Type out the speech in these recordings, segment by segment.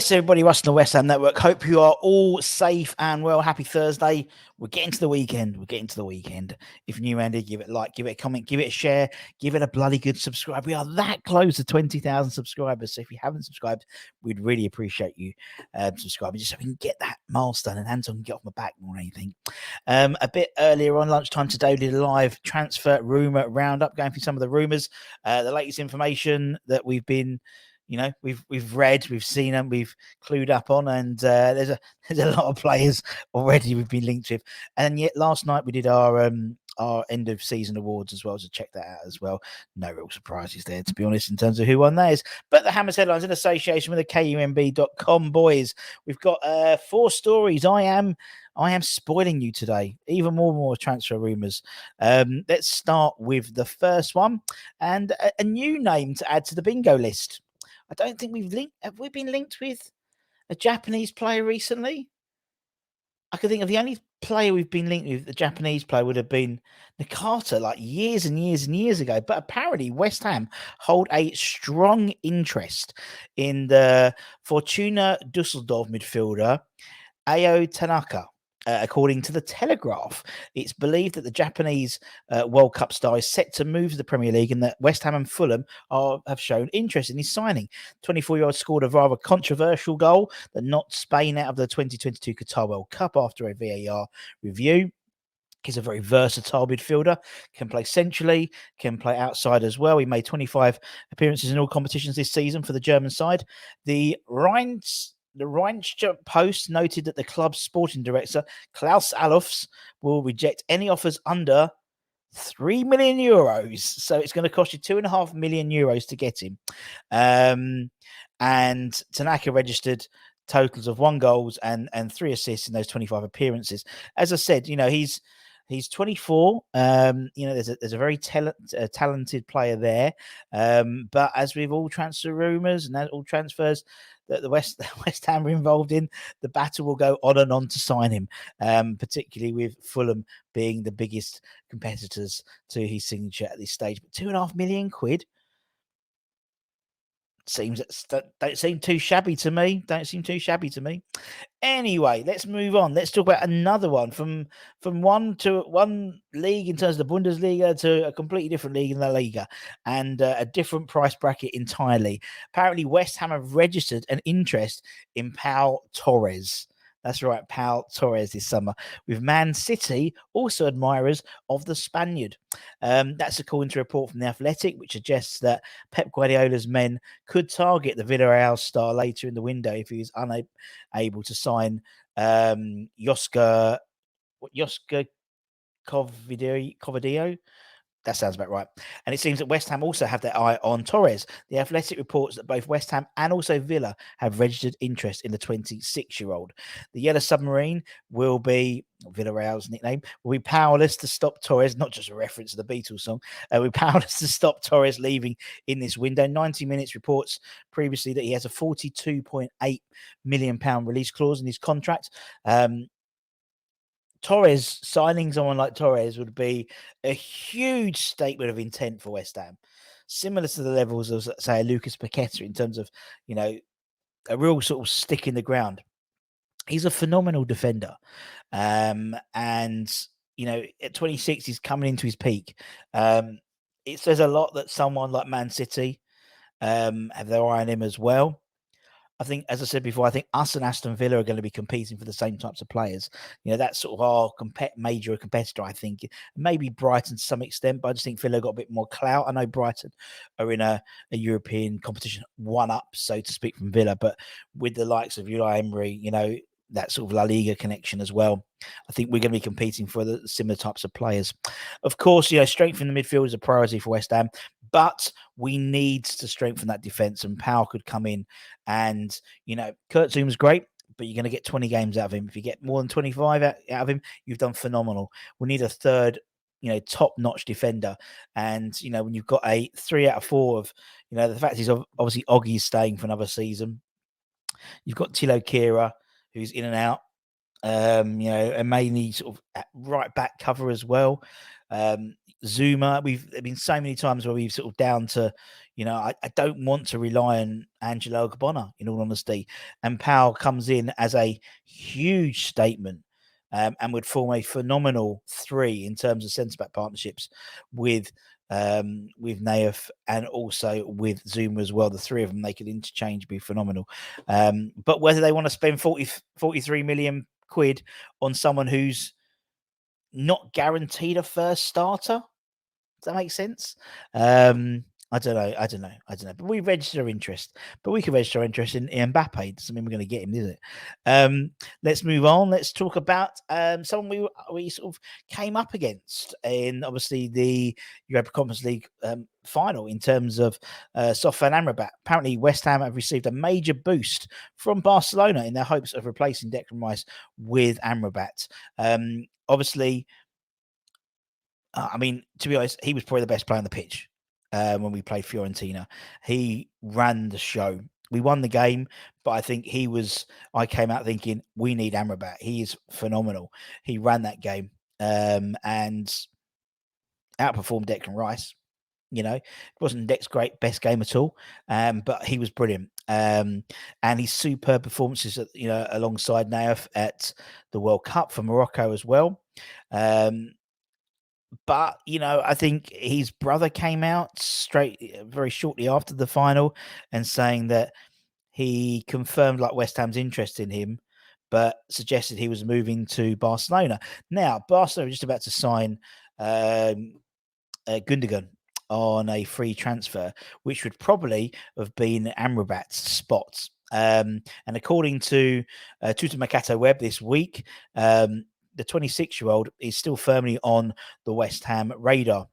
Yes, everybody, Russ and the West Ham Network. Hope you are all safe and well. Happy Thursday. We're getting to the weekend. If you're new, Andy, give it a like, give it a comment, give it a share, give it a bloody good subscribe. We are that close to 20,000 subscribers. So if you haven't subscribed, we'd really appreciate you subscribing just so we can get that milestone and Anton can get off my back more than anything. A bit earlier on lunchtime today, we did a live transfer rumour roundup, going through some of the rumours, the latest information that we've been we've read, we've seen them, we've clued up on, and there's a lot of players already we've been linked with. And yet last night we did our end of season awards as well, so check that out as well. No real surprises there, to be honest, in terms of who won that is. But the Hammers headlines in association with the KUMB.com boys. We've got 4 stories. I am spoiling you today. Even more transfer rumours. Let's start with the first one, and a new name to add to the bingo list. I don't think have we been linked with a Japanese player recently? I can think of the only player we've been linked with, the Japanese player, would have been Nakata, like years and years and years ago. But apparently West Ham hold a strong interest in the Fortuna Dusseldorf midfielder, Ayo Tanaka. According to the Telegraph, it's believed that the Japanese World Cup star is set to move to the Premier League, and that West Ham and Fulham have shown interest in his signing. 24-year-old scored a rather controversial goal that knocked Spain out of the 2022 Qatar World Cup after a VAR review. He's a very versatile midfielder, can play centrally, can play outside as well. He made 25 appearances in all competitions this season for the German side. The Rheinische Post noted that the club's sporting director, Klaus Allofs, will reject any offers under 3 million euros. So it's going to cost you 2.5 million euros to get him. And Tanaka registered totals of 1 goal and 3 assists in those 25 appearances. As I said, he's 24. There's a very talented player there. But as with all transfer rumours and all transfers that the West Ham are involved in, the battle will go on and on to sign him, particularly with Fulham being the biggest competitors to his signature at this stage. But 2.5 million quid don't seem too shabby to me. Anyway, let's move on. Let's talk about another one from one league in terms of the Bundesliga to a completely different league in La Liga, and a different price bracket entirely. Apparently, West Ham have registered an interest in Pau Torres. That's right, Pau Torres this summer, with Man City also admirers of the Spaniard. That's according to a report from The Athletic, which suggests that Pep Guardiola's men could target the Villarreal star later in the window if he was unable to sign Joska Covidio. That sounds about right. And it seems that West Ham also have their eye on Torres. The Athletic reports that both West Ham and also Villa have registered interest in the 26-year-old. The Yellow Submarine will be, Villarreal's nickname, will be powerless to stop Torres, not just a reference to the Beatles song, we're powerless to stop Torres leaving in this window. 90 Minutes reports previously that he has a £42.8 million release clause in his contract. Torres, signing someone like Torres would be a huge statement of intent for West Ham, similar to the levels of, say, Lucas Paqueta in terms of, a real sort of stick in the ground. He's a phenomenal defender. And, at 26, he's coming into his peak. It says a lot that someone like Man City have their eye on him as well. I think, as I said before, I think us and Aston Villa are going to be competing for the same types of players. That's sort of our major competitor, I think. Maybe Brighton to some extent, but I just think Villa got a bit more clout. I know Brighton are in a European competition, one up, so to speak, from Villa, but with the likes of Unai Emery, that sort of La Liga connection as well. I think we're going to be competing for the similar types of players. Of course, strengthening the midfield is a priority for West Ham, but we need to strengthen that defence, and Powell could come in and, Kurt Zouma's great, but you're going to get 20 games out of him. If you get more than 25 out of him, you've done phenomenal. We need a third, top-notch defender. And, when you've got a 3 out of 4 of, the fact is obviously Oggie's staying for another season. You've got Tilo Kehrer, who's in and out, and mainly sort of right back cover as well. Zuma. There've been so many times where we've sort of down to, I don't want to rely on Angelo Ogbonna, in all honesty. And Powell comes in as a huge statement, and would form a phenomenal 3 in terms of centre back partnerships with Naif and also with Zuma as well. The 3 of them, they could interchange, be phenomenal. But whether they want to spend 43 million quid on someone who's not guaranteed a first starter, does that make sense? I don't know. But we register our interest. But we can register our interest in Mbappe. Doesn't mean we're going to get him, is it? Let's move on. Let's talk about someone we sort of came up against in obviously the Europa Conference League final in terms of Sofyan Amrabat. Apparently, West Ham have received a major boost from Barcelona in their hopes of replacing Declan Rice with Amrabat. Obviously, to be honest, he was probably the best player on the pitch when we played Fiorentina. He ran the show. We won the game, but I think I came out thinking, we need Amrabat. He is phenomenal. He ran that game and outperformed Declan Rice. It wasn't Dec's best game at all, but he was brilliant. And his superb performances, alongside Naif at the World Cup for Morocco as well. But, I think his brother came out very shortly after the final and saying that he confirmed West Ham's interest in him, but suggested he was moving to Barcelona. Now, Barcelona are just about to sign Gundogan on a free transfer, which would probably have been Amrabat's spot. And according to Tuta Mercato Web this week, the 26-year-old is still firmly on the West Ham radar.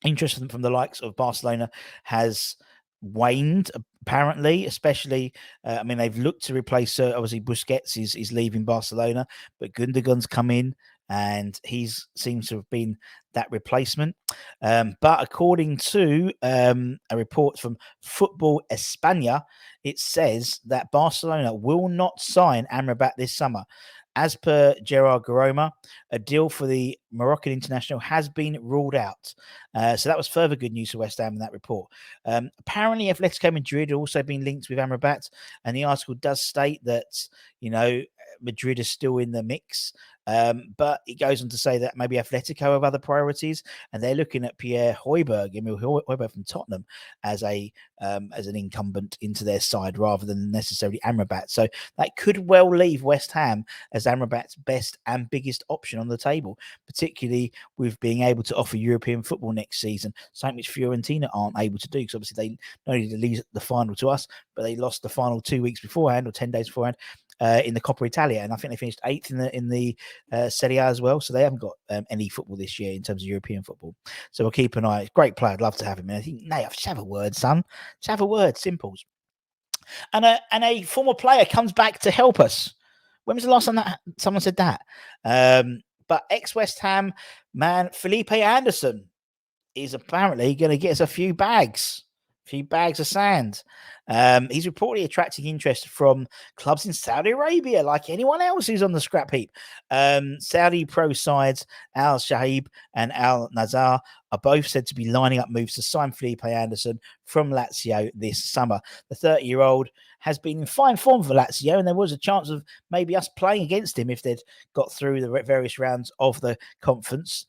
Interest from the likes of Barcelona has waned, apparently, especially, they've looked to replace, obviously, Busquets is leaving Barcelona, but Gundogan's come in, and he seems to have been that replacement. But according to a report from Football España, it says that Barcelona will not sign Amrabat this summer. As per Gerard Garoma, a deal for the Moroccan international has been ruled out. So that was further good news for West Ham in that report. Apparently, Atletico Madrid have also been linked with Amrabat, and the article does state that, Madrid is still in the mix. But it goes on to say that maybe Atletico have other priorities, and they're looking at Pierre Emil Højbjerg from Tottenham as an incumbent into their side rather than necessarily Amrabat. So that could well leave West Ham as Amrabat's best and biggest option on the table, particularly with being able to offer European football next season, something which Fiorentina aren't able to do, because obviously they not only did lose the final to us, but they lost the final 2 weeks beforehand or 10 days beforehand in the Coppa Italia, and I think they finished 8th in the Serie A as well. So they haven't got any football this year in terms of European football. So we'll keep an eye. Great player. I'd love to have him. And I think, Nate, just have a word, son. Just have a word. Simples. And a former player comes back to help us. When was the last time that someone said that? But ex-West Ham man Felipe Anderson is apparently going to get us a few bags of sand. He's reportedly attracting interest from clubs in Saudi Arabia, like anyone else who's on the scrap heap. Saudi pro sides Al Shahib and Al Nazar are both said to be lining up moves to sign Felipe Anderson from Lazio this summer. The 30-year-old has been in fine form for Lazio, and there was a chance of maybe us playing against him if they'd got through the various rounds of the conference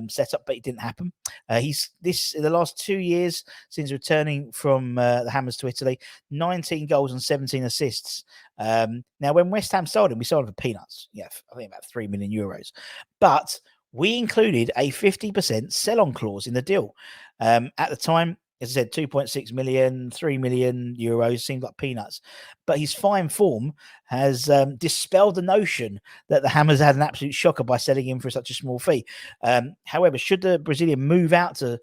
set up, but it didn't happen. He's in the last 2 years since returning from the Hammers to Italy, 19 goals and 17 assists. Now, when West Ham sold him, we sold him for peanuts. Yeah, I think about 3 million euros. But we included a 50% sell-on clause in the deal. At the time, as I said, 2.6 million, 3 million euros seemed like peanuts. But his fine form has dispelled the notion that the Hammers had an absolute shocker by selling him for such a small fee. However, should the Brazilian move out to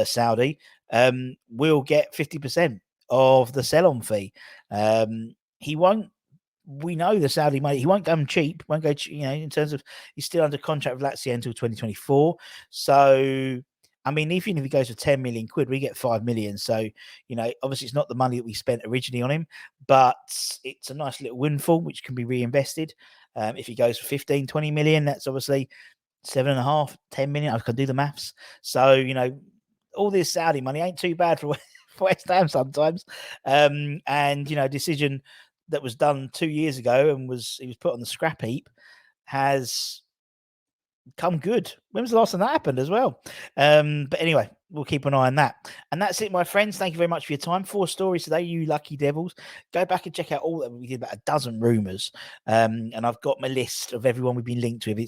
Saudi, we'll get 50% of the sell-on fee. He won't. We know the Saudi money. He won't come cheap. Won't go. In terms of he's still under contract with Lazio until 2024. So, even if he goes for 10 million quid, we get 5 million. So, obviously it's not the money that we spent originally on him, but it's a nice little windfall, which can be reinvested. If he goes for 15, 20 million, that's obviously 7.5, 10 million. I can do the maths. So, you know, all this Saudi money ain't too bad for West Ham sometimes. And, you know, decision that was done 2 years ago and he was put on the scrap heap has come good. When was the last time that happened as well? But anyway, we'll keep an eye on that. And that's it, my friends. Thank you very much for your time. 4 stories today, you lucky devils. Go back and check out all that. We did about a dozen rumours. And I've got my list of everyone we've been linked with.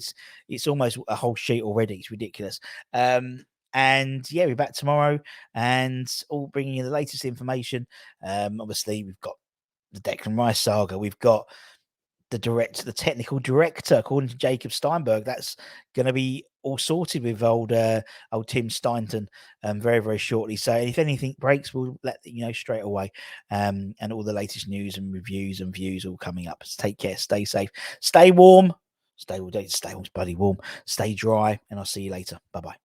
It's almost a whole sheet already. It's ridiculous. And yeah, we're back tomorrow and all bringing you the latest information. Obviously, we've got the Declan Rice saga. We've got the technical director, according to Jacob Steinberg. That's going to be all sorted with old Tim Steinton very, very shortly. So if anything breaks, we'll let you know straight away. And all the latest news and reviews and views all coming up. So take care, stay safe, stay warm, stay all day, stay bloody warm, stay dry, and I'll see you later. Bye-bye.